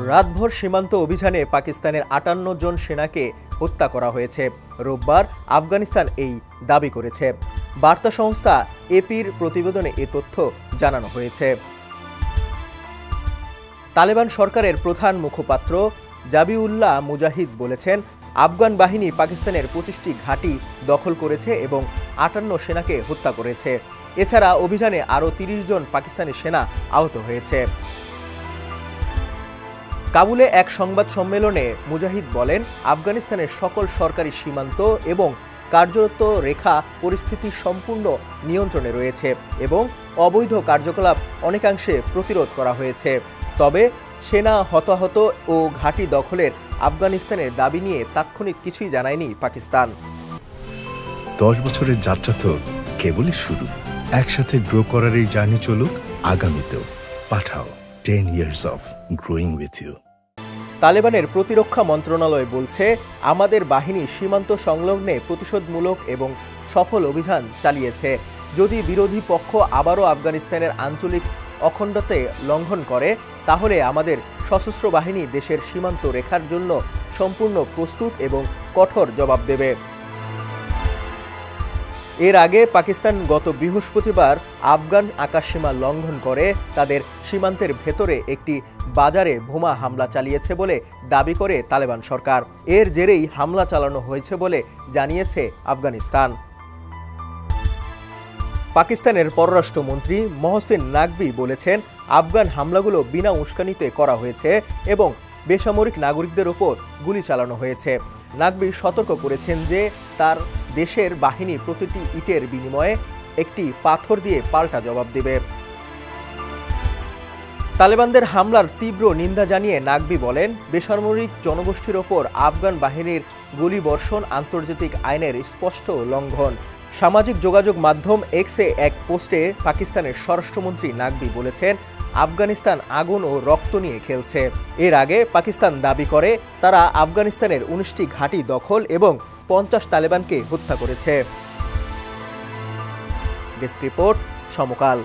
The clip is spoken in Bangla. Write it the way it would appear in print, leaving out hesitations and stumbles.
রাতভর সীমান্ত অভিযানে পাকিস্তানের ৫৮ জন সেনাকে হত্যা করা হয়েছে। রোববার আফগানিস্তান এই দাবি করেছে। বার্তা সংস্থা এপির প্রতিবেদনে এ তথ্য জানানো হয়েছে। তালেবান সরকারের প্রধান মুখপাত্র জাবিউল্লাহ মুজাহিদ বলেছেন, আফগান বাহিনী পাকিস্তানের ২৫টি ঘাঁটি দখল করেছে এবং ৫৮ সেনাকে হত্যা করেছে। এছাড়া অভিযানে আরও ৩০ জন পাকিস্তানি সেনা আহত হয়েছে। কাবুলে এক সংবাদ সম্মেলনে মুজাহিদ বলেন, আফগানিস্তানের সকল সরকারি সীমান্ত এবং কার্যরত রেখা পরিস্থিতি সম্পূর্ণ নিয়ন্ত্রণে রয়েছে এবং অবৈধ কার্যকলাপ অনেকাংশে প্রতিরোধ করা হয়েছে। তবে সেনা হতাহত ও ঘাঁটি দখলের আফগানিস্তানের দাবি নিয়ে তাৎক্ষণিক কিছুই জানায়নি পাকিস্তান। 10 বছরের যাত্রা তো কেবলই শুরু। একসাথে গ্রো করার এই জার্নি চলুক আগামীতেও। পাঠাও 10 years of growing with you। তালেবানের প্রতিরক্ষা মন্ত্রণালয় বলছে, আমাদের বাহিনী সীমান্ত সংলগ্নে প্রতিশোধমূলক এবং সফল অভিযান চালিয়েছে। যদি বিরোধী পক্ষ আবারও আফগানিস্তানের আঞ্চলিক অখণ্ডতা লঙ্ঘন করে, তাহলে আমাদের সশস্ত্র বাহিনী দেশের সীমান্ত রেখার জন্য সম্পূর্ণ প্রস্তুত এবং কঠোর জবাব দেবে। এর আগে পাকিস্তান গত বৃহস্পতিবার আফগান আকাশসীমা লঙ্ঘন করে তাদের সীমান্তের ভেতরে একটি বাজারে বোমা হামলা চালিয়েছে বলে দাবি করে তালেবান সরকার। এর জেরেই হামলা চালানো হয়েছে বলে জানিয়েছে আফগানিস্তান। পাকিস্তানের পররাষ্ট্রমন্ত্রী মহসিন নাকভি বলেছেন, আফগান হামলাগুলো বিনা উস্কানিতে করা হয়েছে এবং বেসামরিক নাগরিকদের ওপর গুলি চালানো হয়েছে। নাকভি সতর্ক করেছেন যে তার দেশের বাহিনী প্রতিটি ইটের বিনিময়ে একটি পাথর দিয়ে পাল্টা জবাব দেবে। তালেবানদের হামলার তীব্র নিন্দা জানিয়ে নাকভি বলেন, বেসামরিক জনগোষ্ঠীর ওপর আফগান বাহিনীর গুলিবর্ষণ আন্তর্জাতিক আইনের স্পষ্ট লঙ্ঘন। সামাজিক যোগাযোগ মাধ্যম এক্সে এক পোস্টে পাকিস্তানের স্বরাষ্ট্রমন্ত্রী নাকভি বলেছেন, আফগানিস্তান আগুন ও রক্ত নিয়ে খেলছে। এর আগে পাকিস্তান দাবি করে তারা আফগানিস্তানের ১৯টি ঘাঁটি দখল এবং ৫০ তালেবানকে হত্যা করেছে। ডেস্ক রিপোর্ট, সমকাল।